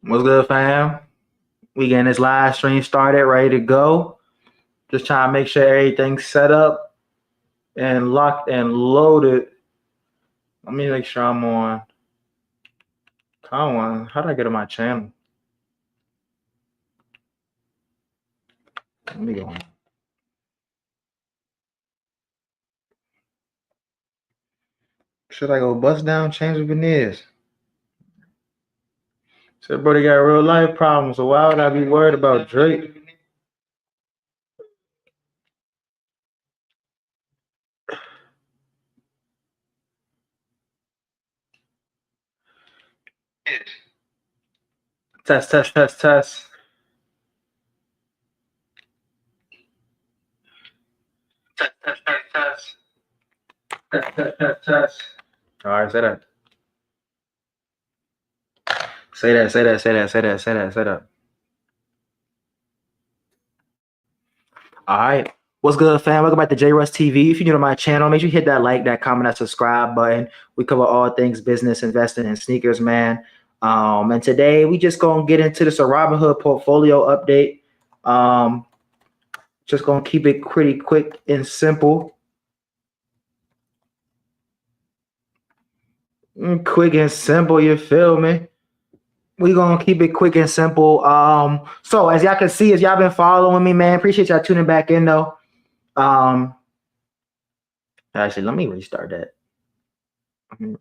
What's good, fam? We getting this live stream started, ready to go. Just trying to make sure everything's set up and locked and loaded. Let me make sure I'm on. Come on, how do I get to my channel? Let me go on. Should I go bust down, change the veneers? So everybody got real life problems, so why would I be worried about Drake? Test, test, test, test. Test, test, test, test. Test, test, test, test. All right, say that. Say that, say that, say that, say that, say that, say that. All right. What's good, fam? Welcome back to JRuss TV. If you're new to my channel, make sure you hit that like, that comment, that subscribe button. We cover all things business, investing, and sneakers, man. And today we just gonna get into this RobinHood portfolio update. Just gonna keep it pretty quick and simple. Quick and simple, you feel me? We gonna keep it quick and simple. So as y'all can see, as y'all been following me, man, appreciate y'all tuning back in though. Actually, let me restart that. I'm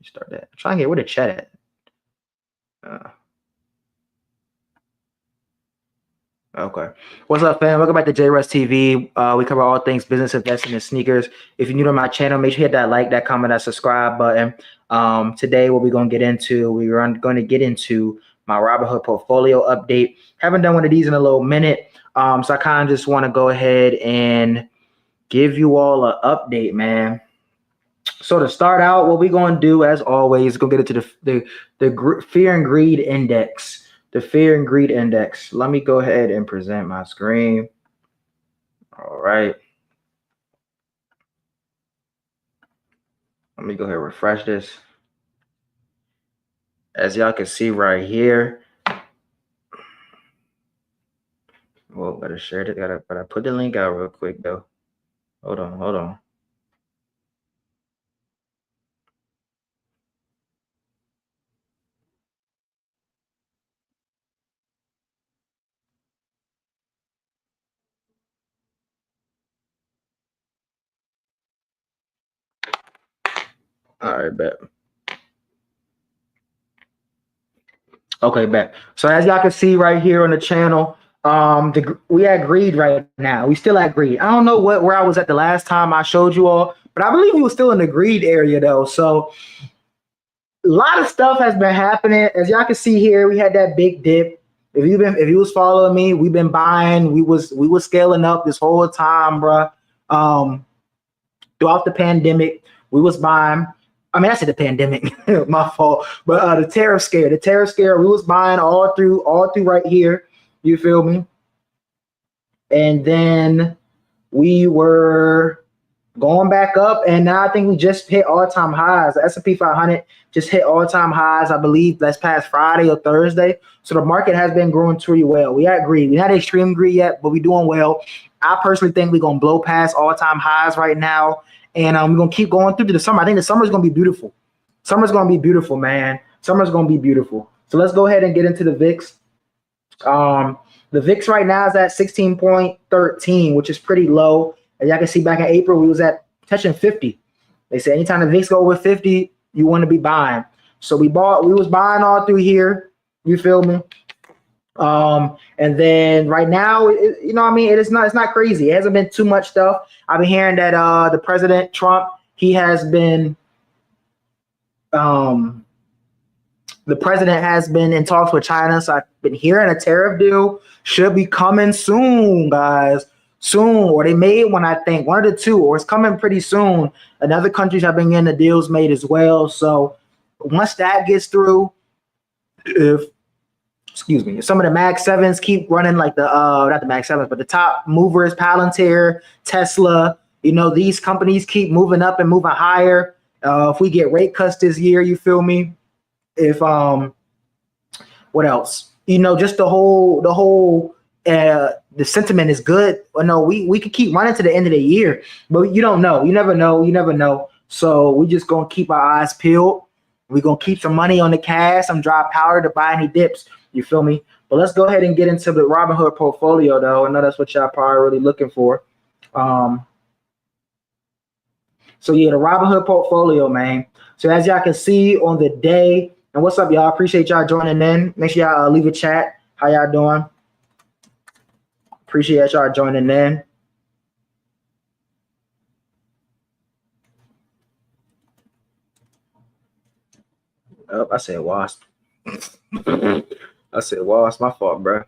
trying to get where the chat at. Okay. What's up, fam? Welcome back to JRuss TV. We cover all things business, investing, and sneakers. If you're new to my channel, make sure you hit that like, that comment, that subscribe button. Today, what we're going to get into, my RobinHood portfolio update. Haven't done one of these in a little minute. So I kind of just want to go ahead and give you all an update, man. So to start out, what we're going to do, as always, go get into the fear and greed index. The fear and greed index. Let me go ahead and present my screen. All right. Let me go ahead and refresh this. As y'all can see right here. Well, better share it. But I put the link out real quick though. Hold on. All right, bet. Okay, bet. So as y'all can see right here on the channel, we at greed right now. We still at greed. I don't know where I was at the last time I showed you all, but I believe we were still in the greed area though. So a lot of stuff has been happening. As y'all can see here, we had that big dip. If you was following me, we've been buying. We was scaling up this whole time, bro. Throughout the pandemic, we was buying. I mean, I said the pandemic, my fault. But the tariff scare, we was buying all through right here. You feel me? And then we were going back up, and now I think we just hit all-time highs. The S&P 500 just hit all-time highs, I believe, that's past Friday or Thursday. So the market has been growing pretty well. We had greed. We not extreme greed yet, but we're doing well. I personally think we're going to blow past all-time highs right now, and we're going to keep going through to the summer. I think the summer is going to be beautiful. Summer's going to be beautiful, man. Summer's going to be beautiful. So let's go ahead and get into the VIX. The VIX right now is at 16.13, which is pretty low. As y'all can see, back in April, we was at touching 50. They say anytime the VIX go over 50, you want to be buying. So we was buying all through here. You feel me? And then right now, you know what I mean? It's not crazy. It hasn't been too much stuff. I've been hearing that the President Trump, he has been the president has been in talks with China. So I've been hearing a tariff deal should be coming soon, guys. Soon, or they made one, I think, one of the two, or it's coming pretty soon. And other countries have been getting the deals made as well. So once that gets through, if some of the Mag 7s keep running like not the Mag 7s, but the top movers, Palantir, Tesla, you know, these companies keep moving up and moving higher. If we get rate cuts this year, you feel me? If what else? you know, just the sentiment is good. Well, no, we could keep running to the end of the year, but you don't know. You never know. You never know. So we just gonna keep our eyes peeled. We're gonna keep some money on the cash, some dry powder to buy any dips. You feel me? But let's go ahead and get into the Robinhood portfolio, though. I know that's what y'all probably really looking for. So yeah, the Robinhood portfolio, man. So as y'all can see on the day, and what's up, y'all? Appreciate y'all joining in. Make sure y'all leave a chat. How y'all doing? Appreciate y'all joining in. Oh, I said wasp. I said wasp. My fault, bro.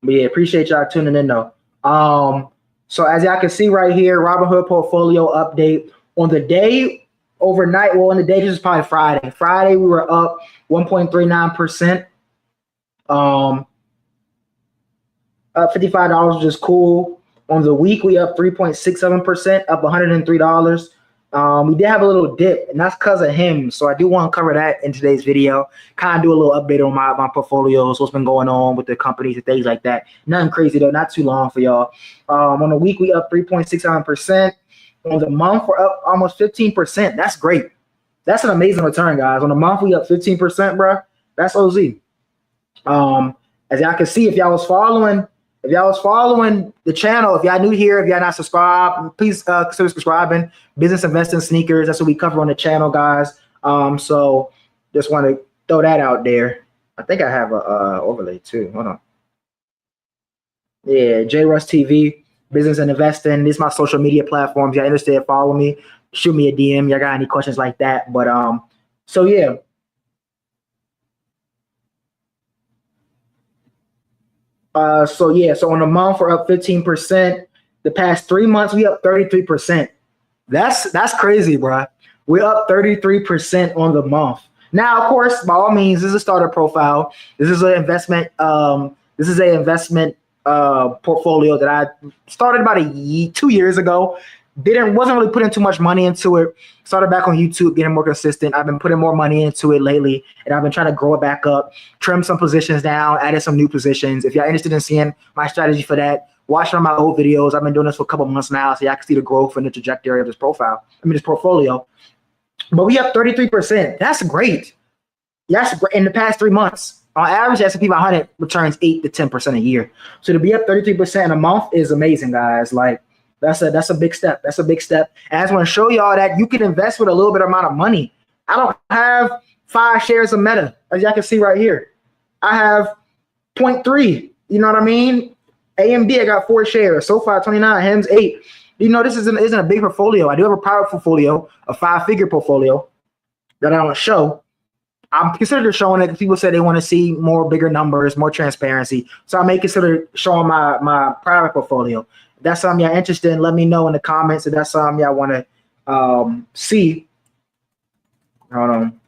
But yeah, appreciate y'all tuning in though. So as y'all can see right here, Robinhood portfolio update on the day overnight. Well, on the day, this is probably Friday. Friday we were up 1.39%. Up $55, which is cool. On the week, we up 3.67%, up $103. We did have a little dip, and that's because of HIMS. So I do want to cover that in today's video. Kind of do a little update on my portfolios, what's been going on with the companies and things like that. Nothing crazy though, not too long for y'all. On the week, we up 3.67%. On the month, we're up almost 15%. That's great. That's an amazing return, guys. On the month, we up 15%, bro. That's OZ. As y'all can see, if y'all was following the channel, if y'all new here, if y'all not subscribed, please consider subscribing. Business investing sneakers, that's what we cover on the channel, guys. So just want to throw that out there. I think I have a overlay too. Hold on. Yeah, JRuss TV, business and investing. These are my social media platforms. Y'all interested, follow me, shoot me a DM. Y'all got any questions like that? But so yeah. So on the month we're up 15%. The past 3 months we up 33%. That's crazy, bro. We're up 33% on the month. Now, of course, by all means, this is a starter profile. This is an investment. Portfolio that I started about 2 years ago. Wasn't really putting too much money into it. Started back on YouTube, getting more consistent. I've been putting more money into it lately, and I've been trying to grow it back up, trim some positions down, added some new positions. If y'all interested in seeing my strategy for that, watch some of my old videos. I've been doing this for a couple months now, so y'all can see the growth and the trajectory of this this portfolio. But we up 33%. That's great. That's great. In the past 3 months, on average, S&P 500 returns 8 to 10% a year. So to be up 33% in a month is amazing, guys. Like, that's a big step. That's a big step. And I just want to show y'all that you can invest with a little bit amount of money. I don't have 5 shares of Meta, as y'all can see right here. I have 0.3. You know what I mean? AMD, I got 4 shares. SOFI 29, HIMS 8. You know, this isn't a big portfolio. I do have a private portfolio, a 5-figure portfolio that I don't show. I'm considered showing it because people say they want to see more bigger numbers, more transparency. So I may consider showing my private portfolio. If that's something y'all interested in, let me know in the comments if that's something y'all want to see. Hold on.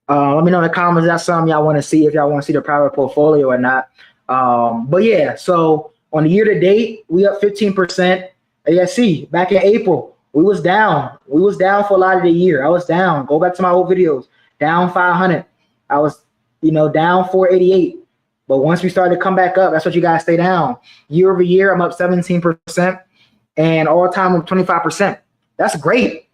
Let me know in the comments if that's something y'all want to see, if y'all want to see the private portfolio or not. But yeah, so on the year to date, we up 15%. And you see, back in April, we was down. We was down for a lot of the year. I was down. Go back to my old videos. Down 500. I was, down 488. But once we started to come back up, that's what you guys stay down. Year over year, I'm up 17%. And all time, I'm 25%. That's great.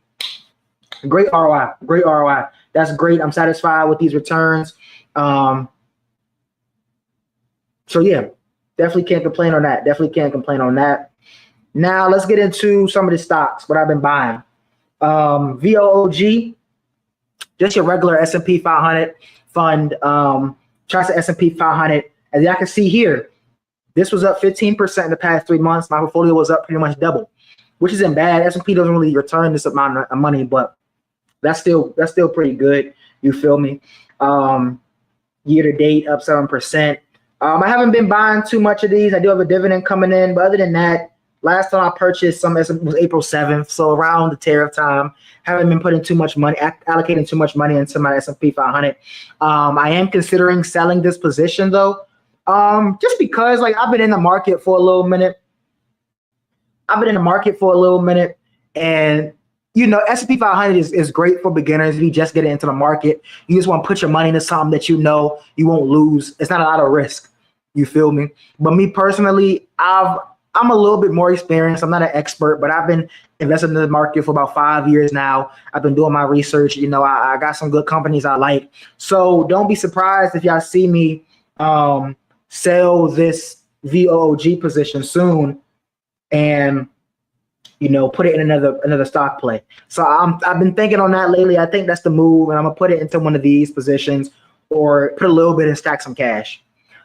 Great ROI. Great ROI. That's great. I'm satisfied with these returns. So yeah, definitely can't complain on that. Definitely can't complain on that. Now let's get into some of the stocks, what I've been buying. VOOG, just your regular S&P 500 fund. Trust the S&P 500. As y'all can see here, this was up 15% in the past 3 months. My portfolio was up pretty much double, which isn't bad. S&P doesn't really return this amount of money, but that's still pretty good. You feel me? Year to date, up 7%. I haven't been buying too much of these. I do have a dividend coming in, but other than that, last time I purchased some was April 7th, so around the tariff time. Haven't been putting too much money, allocating too much money into my S&P 500. I am considering selling this position though. Just because like I've been in the market for a little minute. And you know, S&P 500 is great for beginners if you just get into the market. You just want to put your money into something that you know you won't lose. It's not a lot of risk. You feel me? But me personally, I'm a little bit more experienced. I'm not an expert, but I've been investing in the market for about 5 years now. I've been doing my research. You know, I got some good companies I like. So don't be surprised if y'all see me sell this VOOG position soon and, you know, put it in another stock play. So I've been thinking on that lately. I think that's the move, and I'm gonna put it into one of these positions or put a little bit and stack some cash.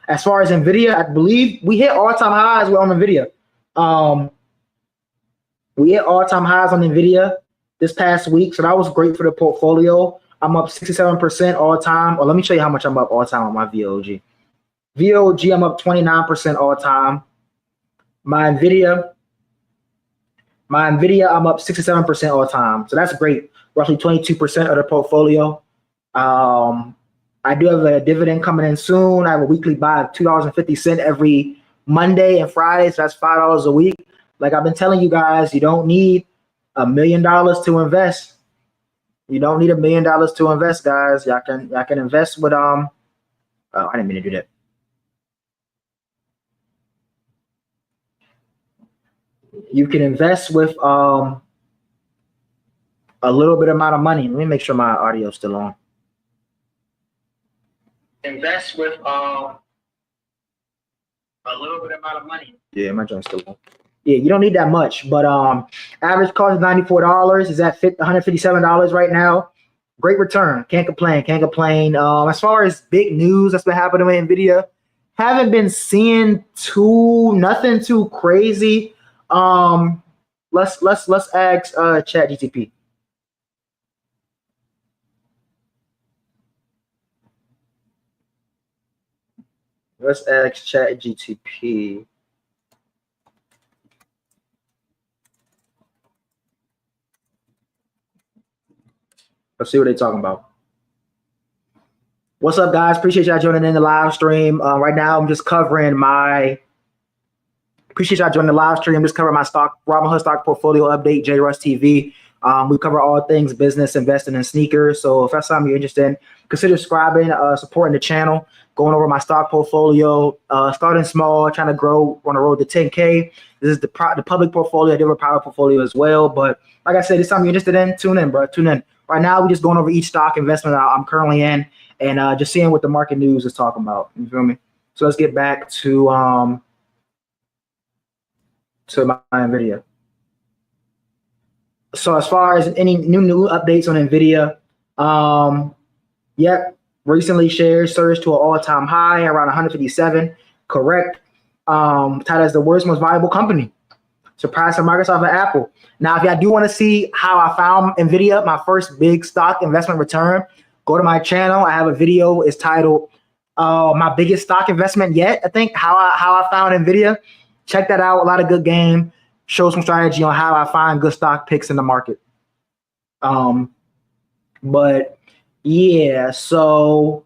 As far as NVIDIA, I believe we hit all-time highs on NVIDIA. We hit all-time highs on NVIDIA this past week, so that was great for the portfolio. I'm up 67% all-time. Well, let me show you how much I'm up all-time on my VOG. VOG, I'm up 29% all-time. My NVIDIA, I'm up 67% all-time, so that's great. Roughly 22% of the portfolio. I do have a dividend coming in soon. I have a weekly buy of $2.50 every Monday and Friday, so that's $5 a week. Like I've been telling you guys, you don't need $1 million to invest. You don't need $1 million to invest, guys. Y'all can invest with oh, I didn't mean to do that. You can invest with a little bit amount of money. Let me make sure my audio is still on. Invest with a little bit amount of money. Yeah, my joint's still on. Yeah, you don't need that much, but average cost is $94. Is at $157 right now. Great return. Can't complain. As far as big news that's been happening with NVIDIA, haven't been seeing nothing too crazy. Let's ask ChatGTP. Let's ask ChatGTP. Let's see what they're talking about. What's up, guys? Appreciate y'all joining in the live stream. Right now, I'm just covering my. Appreciate y'all joining the live stream. I'm just covering my RobinHood stock portfolio update, JRuss TV. We cover all things business, investing, and sneakers. So if that's something you're interested in, consider subscribing, supporting the channel, going over my stock portfolio, starting small, trying to grow on the road to 10K. This is the public portfolio. I do have a private portfolio as well. But like I said, it's something you're interested in, tune in, bro. Tune in. Right now, we're just going over each stock investment I'm currently in and just seeing what the market news is talking about. You feel me? So let's get back to my NVIDIA. So as far as any new updates on NVIDIA, yep, recently shares surged to an all-time high around 157. Correct. Titled as the worst, most valuable company, surpassing Microsoft and Apple. Now, if y'all do want to see how I found NVIDIA, my first big stock investment return, go to my channel. I have a video. It's titled "My Biggest Stock Investment Yet." I think how I found NVIDIA. Check that out. A lot of good game. Show some strategy on how I find good stock picks in the market. But yeah, so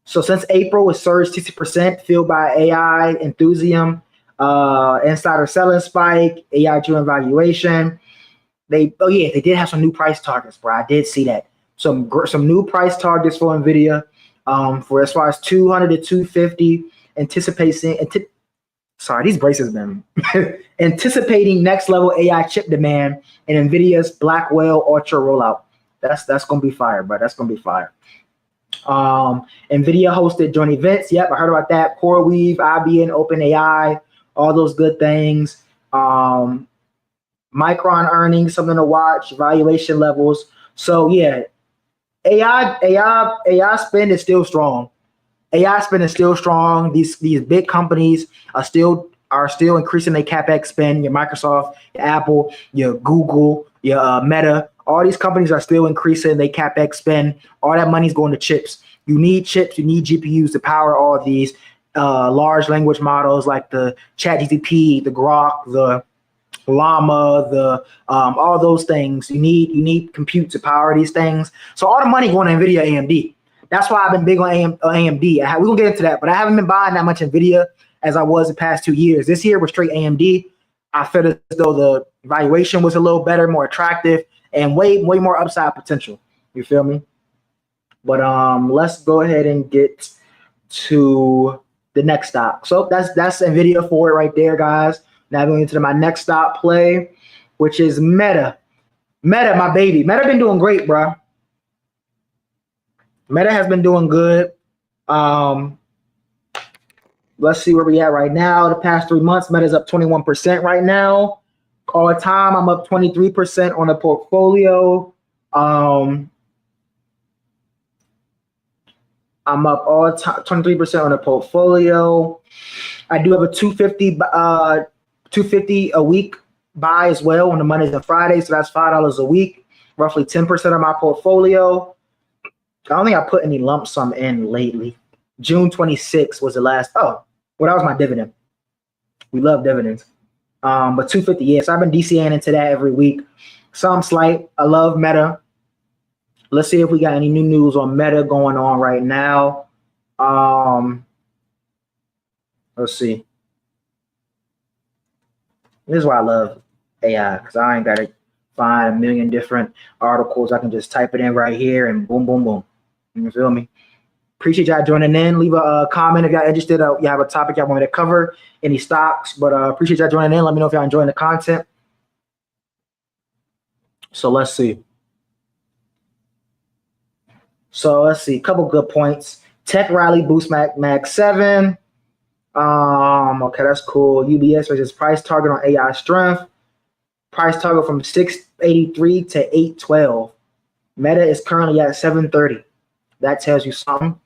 since April, it surged 60%, fueled by AI enthusiasm, insider selling spike, AI-driven valuation. They did have some new price targets, bro. I did see that. Some new price targets for NVIDIA, for as far as 200 to 250, these braces been anticipating next level AI chip demand and NVIDIA's Blackwell Ultra rollout. That's gonna be fire, bro. That's gonna be fire. NVIDIA hosted joint events. Yep, I heard about that. CoreWeave, IBM, OpenAI, all those good things. Micron earnings, something to watch. Valuation levels. So yeah, AI spend is still strong. AI spend is still strong. These big companies are still increasing their CapEx spend. Your Microsoft, your Apple, your Google, your Meta. All these companies are still increasing their CapEx spend. All that money's going to chips. You need chips. You need GPUs to power all of these large language models like the ChatGPT, the Grok, the Llama, the all those things. You need compute to power these things. So all the money going to NVIDIA, AMD. That's why I've been big on AMD. We're gonna get into that, but I haven't been buying that much NVIDIA as I was the past 2 years. This year was straight AMD. I felt as though the valuation was a little better, more attractive, and way more upside potential. You feel me? But let's go ahead and get to the next stock. So that's NVIDIA for it right there, guys. Now going into my next stock play, which is Meta. Meta, my baby. Meta been doing great, bro. Meta has been doing good. Let's see where we at right now. The past 3 months, Meta's up 21% right now. All time, I'm up 23% on the portfolio. I'm up all time 23% on the portfolio. I do have a 250 a week buy as well on the Mondays and Fridays, so that's $5 a week, roughly 10% of my portfolio. I don't think I put any lump sum in lately. June 26th was the last. Oh, well, that was my dividend. We love dividends. But 250, yes, I've been DCAing into that every week. Some slight. I love Meta. Let's see if we got any new news on Meta going on right now. Let's see. This is why I love AI, because I ain't got to find a million different articles. I can just type it in right here and boom, boom, boom. You feel me? Appreciate y'all joining in. Leave a comment if y'all interested. You have a topic y'all want me to cover, any stocks. But appreciate y'all joining in. Let me know if y'all enjoying the content. So let's see. A couple good points. Tech rally boost Mag 7. Okay, that's cool. UBS versus price target on AI strength. Price target from 683 to 812. Meta is currently at 730. That tells you something.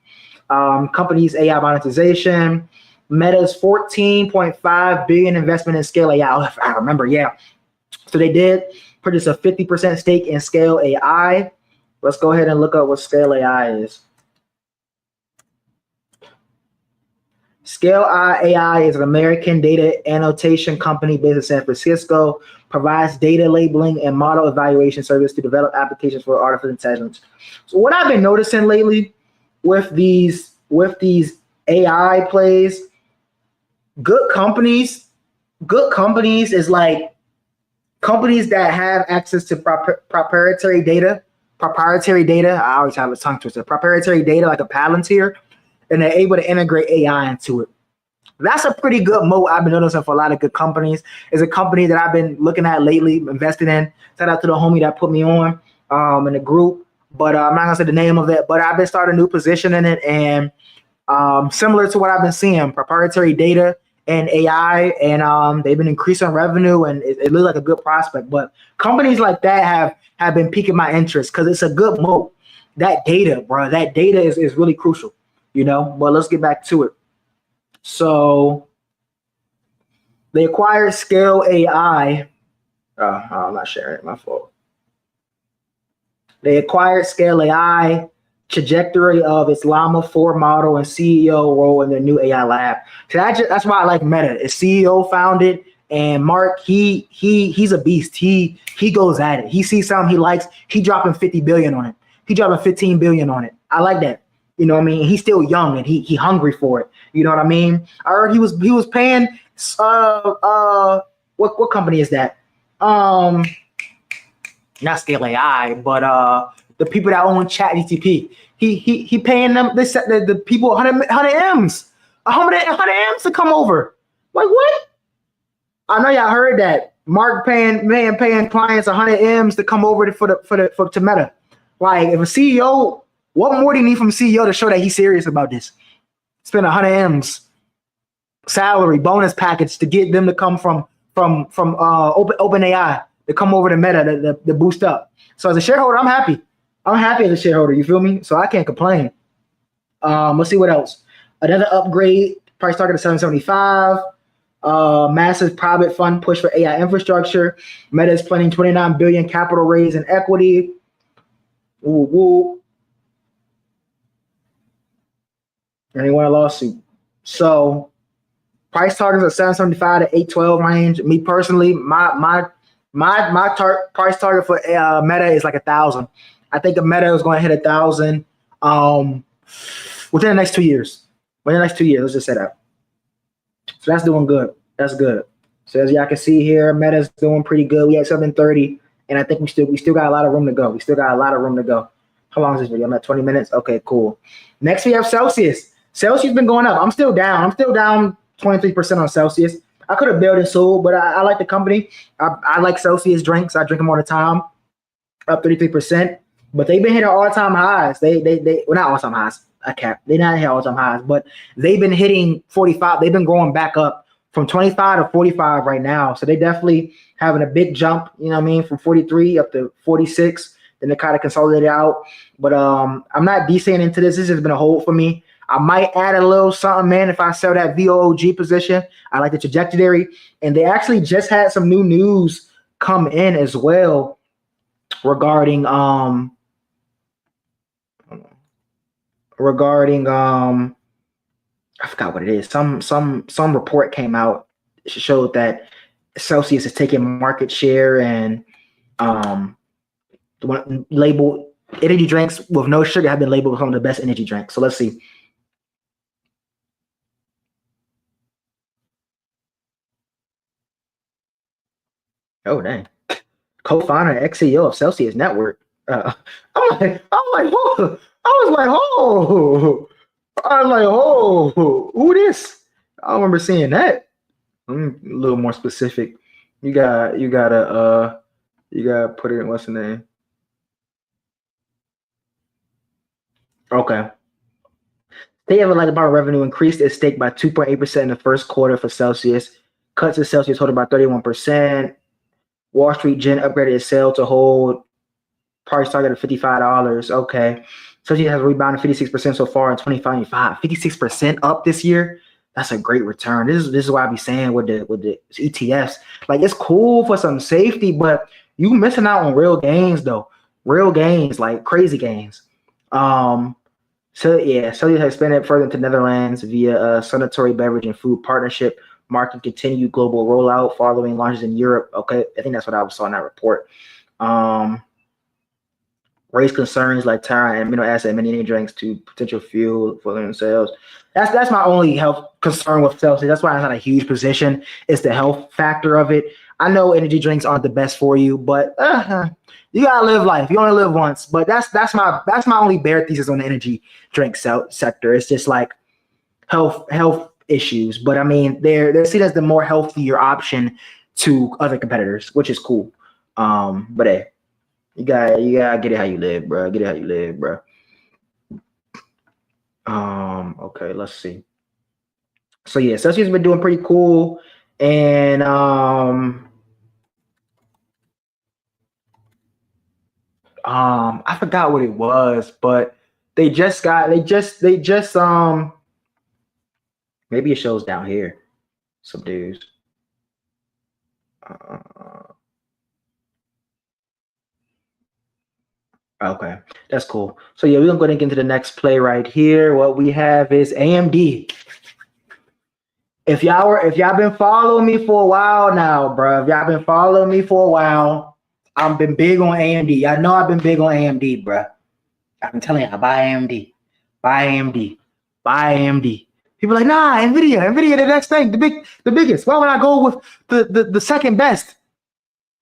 Companies AI monetization. Meta's 14.5 billion investment in Scale AI. I remember, yeah. So they did purchase a 50% stake in Scale AI. Let's go ahead and look up what Scale AI is. Scale AI is an American data annotation company based in San Francisco, provides data labeling and model evaluation service to develop applications for artificial intelligence. So what I've been noticing lately with these AI plays, good companies is like companies that have access to proprietary data. I always have a tongue twister. Proprietary data like a Palantir, and they're able to integrate AI into it. That's a pretty good moat I've been noticing for a lot of good companies. It's a company that I've been looking at lately, invested in. Shout out to the homie that put me on in the group. But I'm not going to say the name of it. But I've been starting a new position in it. And similar to what I've been seeing, proprietary data and AI. And they've been increasing revenue. And it looks like a good prospect. But companies like that have been piquing my interest because it's a good moat. That data, bro, that data is really crucial. You know, but let's get back to it. So they acquired Scale AI. I'm not sharing it, my fault. They acquired Scale AI, trajectory of its Llama 4 model and CEO role in their new AI lab. So that's why I like Meta. Its CEO founded, and Mark, he's a beast. He goes at it. He sees something he likes. He dropping 50 billion on it. He dropping 15 billion on it. I like that. You know what I mean? He's still young and he hungry for it. You know what I mean? I heard he was paying what company is that? Not Scale AI, but the people that own ChatGPT. He paying them the people 100 M's. 100 M's to come over. Like what? I know y'all heard that. Mark paying clients 100 M's to come over to Meta. Like if a CEO, what more do you need from a CEO to show that he's serious about this? Spend 100 M's salary bonus package to get them to come from OpenAI to come over to Meta to boost up. So as a shareholder, I'm happy. I'm happy as a shareholder. You feel me? So I can't complain. Let's see what else. Another upgrade. Price target of 775. Massive private fund push for AI infrastructure. Meta is planning 29 billion capital raise in equity. Woo woo. And they want a lawsuit. So price targets are 775 to 812 range. Me personally, my price target for Meta is like 1,000. I think the Meta is going to hit 1,000 within the next 2 years. Within the next 2 years, let's just say that. So that's doing good. That's good. So as y'all can see here, Meta's doing pretty good. We had 730, and I think we still got a lot of room to go. We still got a lot of room to go. How long is this video? I'm at 20 minutes. Okay, cool. Next we have Celsius. Celsius been going up. I'm still down. I'm still down 23% on Celsius. I could have built and sold, but I like the company. I like Celsius drinks. I drink them all the time. Up 33%. But they've been hitting all-time highs. Well, not all-time highs. They not hit all-time highs, but they've been hitting 45. They've been growing back up from 25 to 45 right now. So they definitely having a big jump, you know what I mean, from 43 up to 46. Then they kind of consolidated out. But I'm not DCing into this. This has been a hold for me. I might add a little something, man, if I sell that VOOG position. I like the trajectory. And they actually just had some new news come in as well regarding I forgot what it is. Some report came out, showed that Celsius is taking market share and labeled energy drinks with no sugar have been labeled as one of the best energy drinks. So let's see. Oh dang! Co-founder and ex-CEO of Celsius Network. I'm like, whoa. I was like, oh, who this? I don't remember seeing that. A little more specific. You gotta put it in, what's the name? Okay. They have like about revenue increased its stake by 2.8% in the first quarter for Celsius. Cuts of Celsius hold about 31%. Wall Street Gen upgraded its sale to hold price target of $55. Okay. Celsius has rebounded 56% so far in 2025. 56% up this year. That's a great return. This is why I be saying with the ETFs, like it's cool for some safety, but you missing out on real gains though. Real gains, like crazy gains. So yeah, Celsius has expanded further into Netherlands via a sanitary beverage and food partnership, marking continued global rollout following launches in Europe. Okay, I think that's what I saw in that report. Raised concerns like tyrant and amino acid and many energy drinks to potential fuel for their sales. That's my only health concern with Celsius. That's why it's not a huge position. It's the health factor of it. I know energy drinks aren't the best for you, but you gotta live life. You only live once. But that's my only bare thesis on the energy drink sector. It's just like health issues. But I mean, they're seen as the more healthier option to other competitors, which is cool. But hey, you gotta get it how you live, bro. Get it how you live, bro. Okay, let's see. So yeah, Celsius has been doing pretty cool, and I forgot what it was, but they just maybe it shows down here. Some dudes. Okay, that's cool. So yeah, we're gonna go and get into the next play right here. What we have is AMD. If y'all been following me for a while now, bro. If y'all been following me for a while, I've been big on AMD. Y'all know I've been big on AMD, bro. I've been telling y'all, buy AMD, buy AMD, buy AMD. People are like, nah, NVDA, the next thing, the biggest. Why would I go with the second best?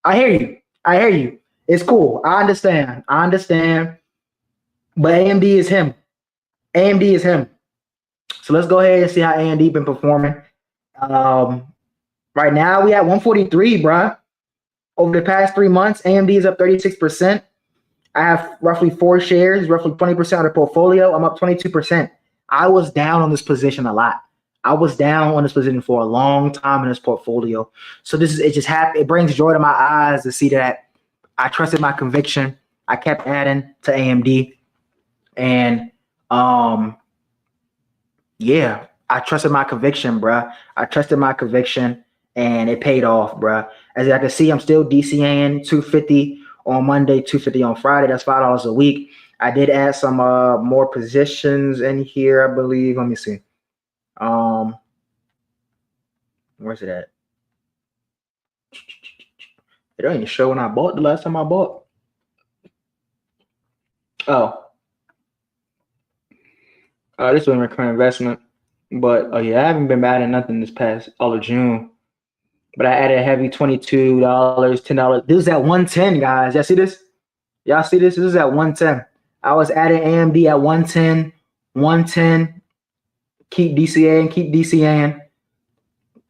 I hear you. It's cool. I understand. But AMD is him. So let's go ahead and see how AMD been performing. Right now we at 143, bro. Over the past 3 months, AMD is up 36%. I have roughly 4 shares, roughly 20% of the portfolio. I'm up 22%. I was down on this position a lot. I was down on this position for a long time in this portfolio. So it brings joy to my eyes to see that I trusted my conviction. I kept adding to AMD. And yeah, I trusted my conviction, bruh. I trusted my conviction and it paid off, bruh. As I can see, I'm still DCAing 250 on Monday, 250 on Friday. That's $5 a week. I did add some more positions in here, I believe. Let me see. Where's it at? It don't even show when I bought the last time I bought. Oh. This was my current investment. But yeah, I haven't been adding nothing this past all of June. But I added a heavy $22, $10. This is at 110, guys. Y'all see this? Y'all see this? This is at 110. I was adding AMD at 110, 110. Keep DCAing, keep DCAing.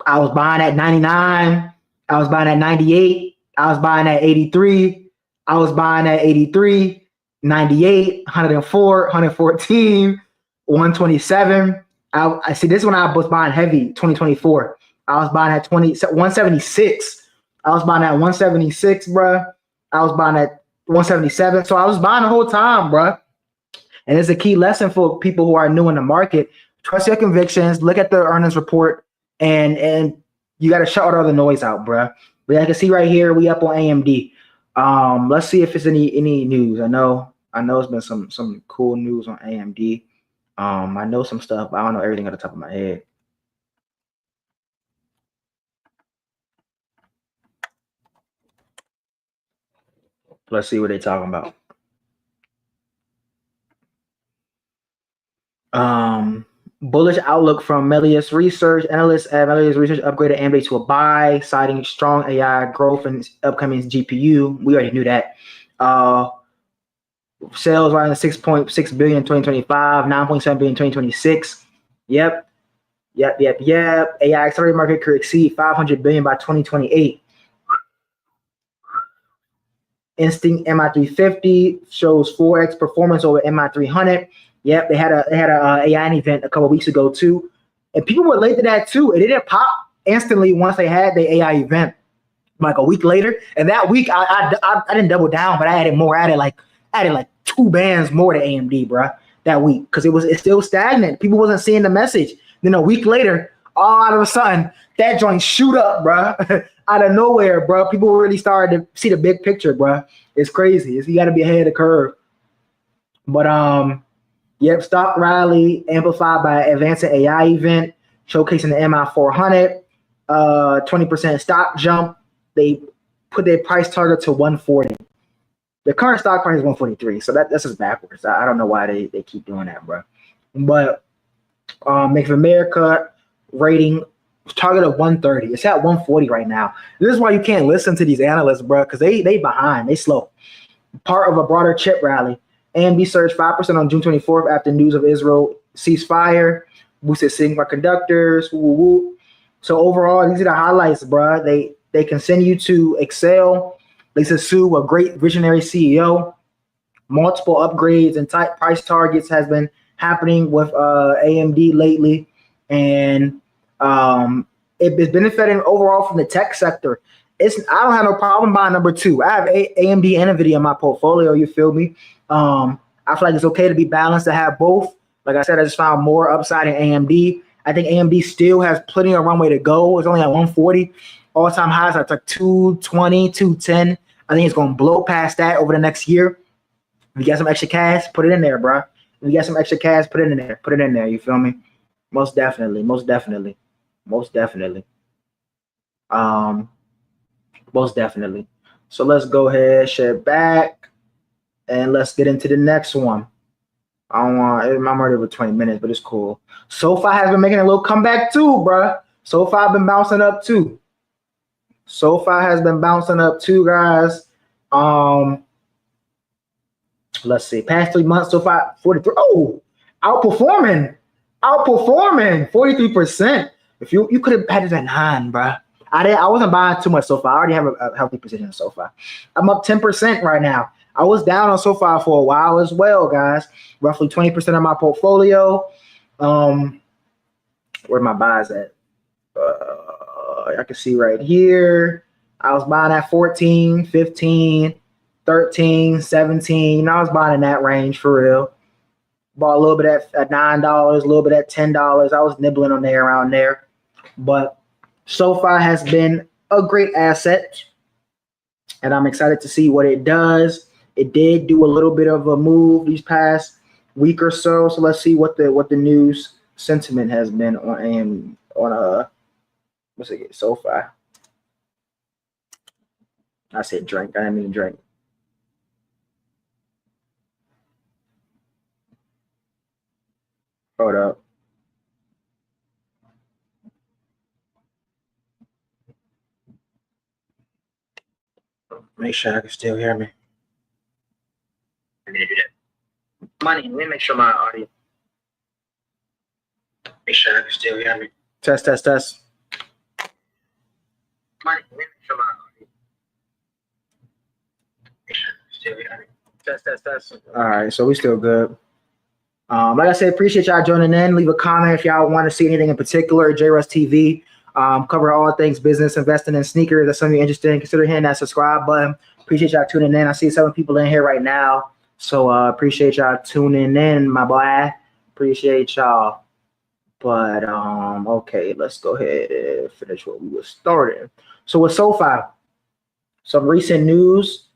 I was buying at 99. I was buying at 98. I was buying at 83. I was buying at 83, 98, 104, 114, 127. I see this one I was buying heavy, 2024. I was buying at 176. I was buying at 176, bruh. I was buying at 177. So I was buying the whole time, bruh. And it's a key lesson for people who are new in the market. Trust your convictions, look at the earnings report, and you got to shut all the other noise out, bruh. But I can see right here, we up on AMD. Let's see if it's any news. I know it's been some cool news on AMD. I know some stuff, but I don't know everything at the top of my head. Let's see what they're talking about. Bullish outlook from Melius Research. Analysts at Melius Research upgraded AMD to a buy, citing strong AI growth and upcoming GPU. We already knew that. Sales rising to 6.6 billion in 2025, 9.7 billion in 2026. Yep. AI accelerated market could exceed 500 billion by 2028. Instinct MI350 shows 4x performance over MI300. Yep, they had a AI event a couple weeks ago too, and people were late to that too. It didn't pop instantly once they had the AI event, like a week later. And that week, I didn't double down, but I added more. I added like 2 bands more to AMD, bro, that week because it's still stagnant. People wasn't seeing the message. Then a week later, all out of a sudden, that joint shoot up, bro, out of nowhere, bro. People really started to see the big picture, bro. It's crazy. You got to be ahead of the curve. But yep, stock rally amplified by advancing AI event, showcasing the MI400, 20% stock jump. They put their price target to 140. The current stock price is 143, so that's just backwards. I don't know why they keep doing that, bro. But Bank of America rating target of 130. It's at 140 right now. This is why you can't listen to these analysts, bro, because they behind, they slow. Part of a broader chip rally. AMD surged 5% on June 24th after news of Israel ceasefire, boosted semiconductors. Woo, woo. So overall, these are the highlights, bro. They continue to excel. Lisa Su, a great visionary CEO. Multiple upgrades and tight price targets has been happening with AMD lately, and it's benefiting overall from the tech sector. I don't have no problem buying number 2. I have AMD and NVIDIA in my portfolio. You feel me? I feel like it's okay to be balanced to have both. Like I said, I just found more upside in AMD. I think AMD still has plenty of runway to go. It's only at 140. All-time highs are like 220, 210. I think it's going to blow past that over the next year. If you got some extra cash, put it in there, bro. If you got some extra cash, put it in there. Put it in there. You feel me? Most definitely. Most definitely. Most definitely. Most definitely. So let's go ahead, share back, and let's get into the next one. I'm already over 20 minutes, but it's cool. SOFI has been making a little comeback too, bro. SOFI been bouncing up too. SOFI has been bouncing up too, guys. Let's see. Past 3 months, SOFI 43. Oh, outperforming 43%. If you could have had it at 9, bro. I wasn't buying too much SOFI. I already have a healthy position in SOFI. I'm up 10% right now. I was down on SOFI for a while as well, guys. Roughly 20% of my portfolio. Where my buys at? I can see right here. I was buying at 14, 15, 13, 17. I was buying in that range for real. Bought a little bit at $9, a little bit at $10. I was nibbling on there around there. But SOFI has been a great asset, and I'm excited to see what it does. It did do a little bit of a move these past week or so. So let's see what the news sentiment has been on what's it? SOFI. I said drink. I didn't mean drink. Hold up. Make sure I can still hear me. Money, let me make sure my audio. Make sure I can still hear me. Test. Money, let me make sure my audio. Make sure I can still hear me. Test. All right, so we still good. Like I said, appreciate y'all joining in. Leave a comment if y'all want to see anything in particular. JRuss TV, cover all things business, investing in sneakers. That's something you're interested in. Consider hitting that subscribe button. Appreciate y'all tuning in. I see 7 people in here right now. So appreciate y'all tuning in, my boy. Appreciate y'all. But okay, let's go ahead and finish what we were starting. So with SOFI, some recent news.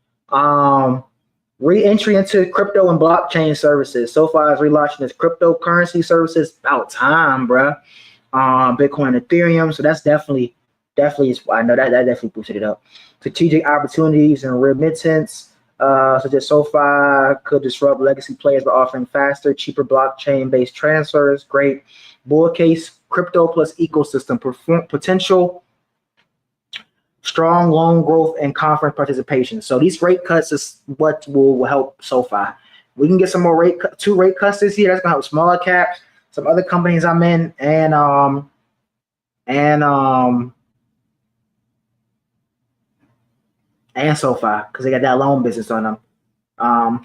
Re-entry into crypto and blockchain services. SOFI is relaunching its cryptocurrency services. About time, bruh. Bitcoin, Ethereum. So that's definitely I know that definitely boosted it up. Strategic opportunities and remittance, such as SOFI could disrupt legacy players by offering faster, cheaper blockchain-based transfers. Great. Bull case, crypto plus ecosystem potential. Strong loan growth and conference participation. So these rate cuts is what will help SOFI. We can get some more 2 rate cuts this year. That's gonna help smaller caps, some other companies I'm in, and SOFI because they got that loan business on them.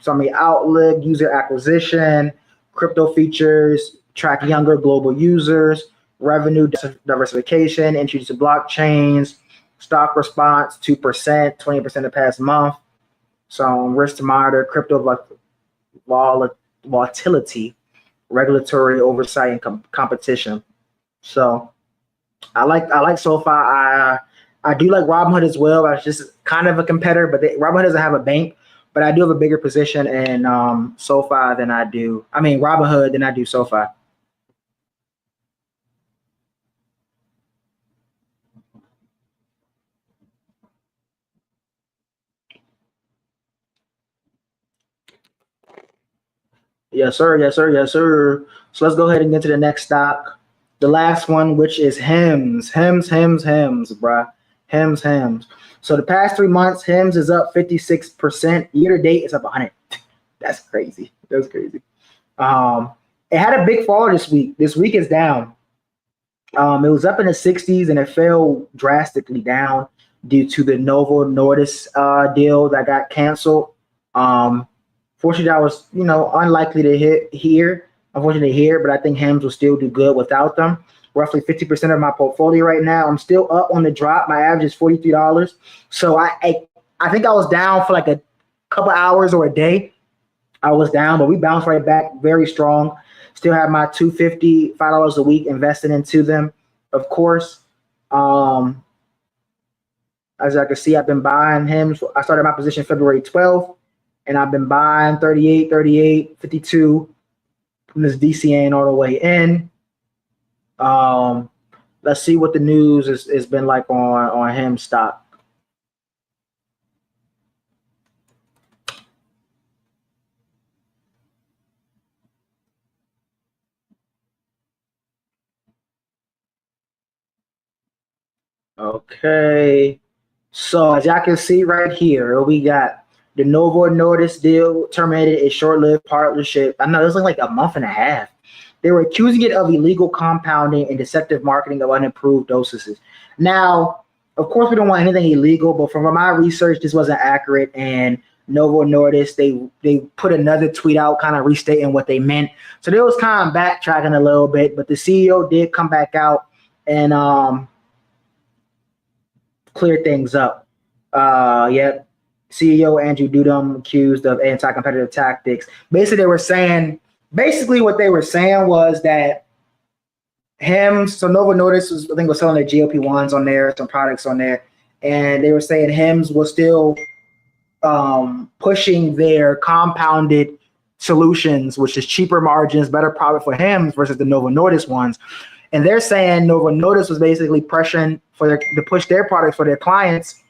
Summary outlook, user acquisition, crypto features, track younger global users, revenue diversification, entry to blockchains. Stock response 2%, 20% the past month. So risk to monitor, crypto volatility, regulatory oversight, and competition. So I like SOFI. I do like RobinHood as well. I was just kind of a competitor, but RobinHood doesn't have a bank. But I do have a bigger position in SOFI than I do. I mean RobinHood than I do SOFI. Yes, sir. So let's go ahead and get to the next stock. The last one, which is HIMS, bruh. HIMS. So the past 3 months, HIMS is up 56%. Year to date, it's up 100. That's crazy. It had a big fall this week. This week is down. It was up in the 60s and it fell drastically down due to the Novo Nordisk deal that got canceled. Fortunately, I was, unlikely to hit here. Unfortunately here, but I think HIMS will still do good without them. Roughly 50% of my portfolio right now. I'm still up on the drop. My average is $43. So I think I was down for like a couple hours or a day. I was down, but we bounced right back very strong. Still have my $255 a week invested into them. Of course, as I can see, I've been buying HIMS. I started my position February 12th. And I've been buying 38, 38, 52 from this DCA all the way in. Let's see what the news has been like on HIMS stock. Okay. So as y'all can see right here, we got the Novo Nordisk deal terminated its short-lived partnership. I know it was like a month and a half. They were accusing it of illegal compounding and deceptive marketing of unapproved dosages. Now, of course, we don't want anything illegal, but from my research, this wasn't accurate. And Novo Nordisk, they put another tweet out kind of restating what they meant. So they was kind of backtracking a little bit, but the CEO did come back out and clear things up. Yep. CEO Andrew Dudum accused of anti-competitive tactics. Basically, what they were saying was that HIMS, so Novo Nordisk was selling their GLP-1s on there, some products on there, and they were saying HIMS was still pushing their compounded solutions, which is cheaper margins, better profit for HIMS versus the Novo Nordisk ones. And they're saying Novo Nordisk was basically pressuring to push their products for their clients,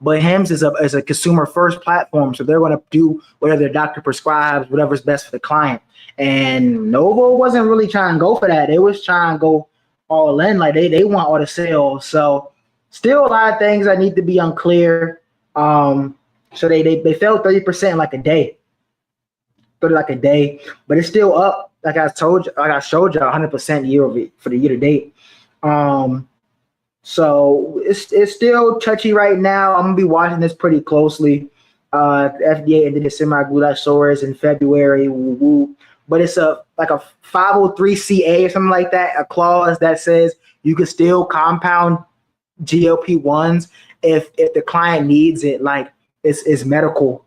but HIMS is a consumer first platform, so they're going to do whatever their doctor prescribes, whatever's best for the client. And Novo wasn't really trying to go for that. They was trying to go all in, like they want all the sales. So still a lot of things that need to be unclear. So they fell 30% in like a day, but it's still up. Like I showed you 100% year for the year to date. So it's still touchy right now. I'm gonna be watching this pretty closely. The FDA ended the semi-glutide sores in February. But it's like a 503CA or something like that, a clause that says you can still compound GLP-1s if the client needs it, like it's medical,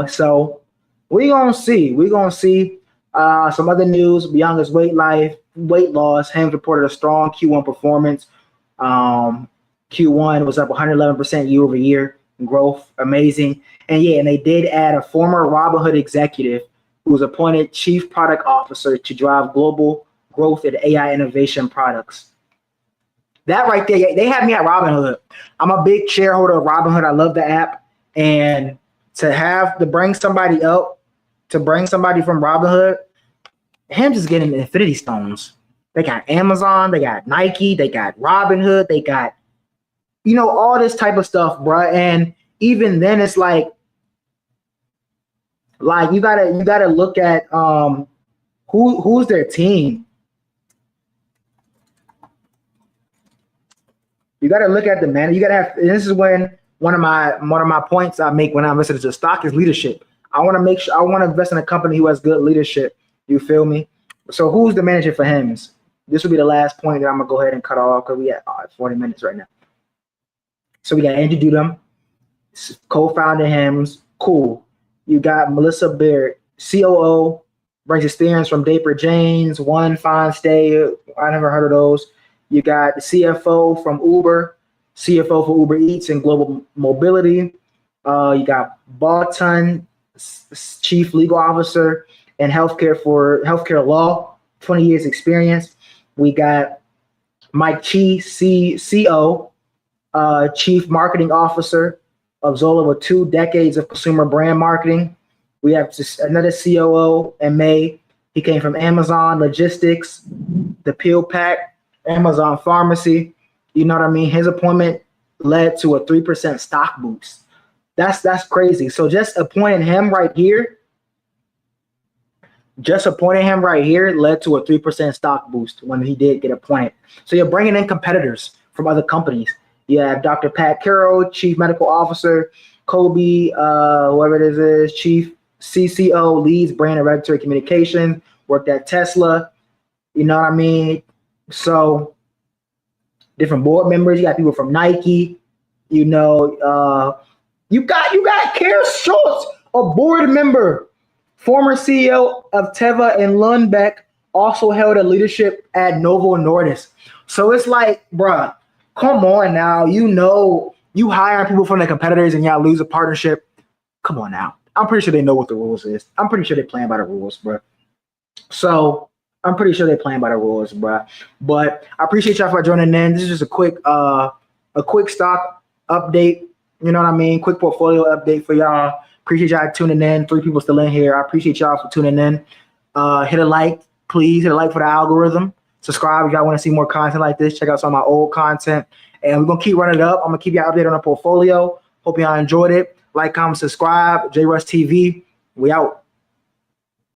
So we're gonna see. Some other news: Bianca's weight loss. HIMS reported a strong Q1 performance. Q1 was up 111% year over year growth, amazing. And they did add a former RobinHood executive who was appointed chief product officer to drive global growth in AI innovation products. That right there, they have me at RobinHood. I'm a big shareholder of RobinHood. I love the app, and to bring somebody from RobinHood, HIMS is getting Infinity Stones. They got Amazon, they got Nike, they got RobinHood, they got all this type of stuff, bro. And even then, it's like you gotta look at who's their team. You gotta look at the man. You gotta have. And this is when one of my points I make when I invest in stock is leadership. I want to invest in a company who has good leadership. You feel me? So who's the manager for HIMS? This will be the last point that I'm gonna go ahead and cut off because we at 40 minutes right now. So we got Andrew Dudum, co-founder HIMS. Cool. You got Melissa Baird, COO, brings experience from Draper James, One Fine Stay. I never heard of those. You got the CFO from Uber, CFO for Uber Eats and Global Mobility. You got Balton, Chief Legal Officer and healthcare law, 20 years experience. We got Mike Chi, CO, Chief Marketing Officer of Zola with 2 decades of consumer brand marketing. We have just another COO, MA. He came from Amazon Logistics, the Pill Pack, Amazon Pharmacy. You know what I mean? His appointment led to a 3% stock boost. That's crazy. So just appointing him right here led to a 3% stock boost when he did get appointed. So you're bringing in competitors from other companies. You have Dr. Pat Carroll, Chief Medical Officer, Kobe, whoever it is, Chief CCO, leads brand and regulatory communication, worked at Tesla. You know what I mean? So different board members. You got people from Nike. You got Kara Schultz, a board member, former CEO of Teva and Lundbeck, also held a leadership at Novo Nordisk. So it's like, bruh, come on now. You hire people from the competitors and y'all lose a partnership. Come on now. I'm pretty sure they know what the rules is. I'm pretty sure they're playing by the rules, bruh. So I'm pretty sure they're playing by the rules, bruh. But I appreciate y'all for joining in. This is just a quick stock update. You know what I mean? Quick portfolio update for y'all. Appreciate y'all tuning in. 3 people still in here. I appreciate y'all for tuning in. Hit a like, please. Hit a like for the algorithm. Subscribe if y'all want to see more content like this. Check out some of my old content. And we're going to keep running it up. I'm going to keep y'all updated on the portfolio. Hope y'all enjoyed it. Like, comment, subscribe. JRuss TV. We out.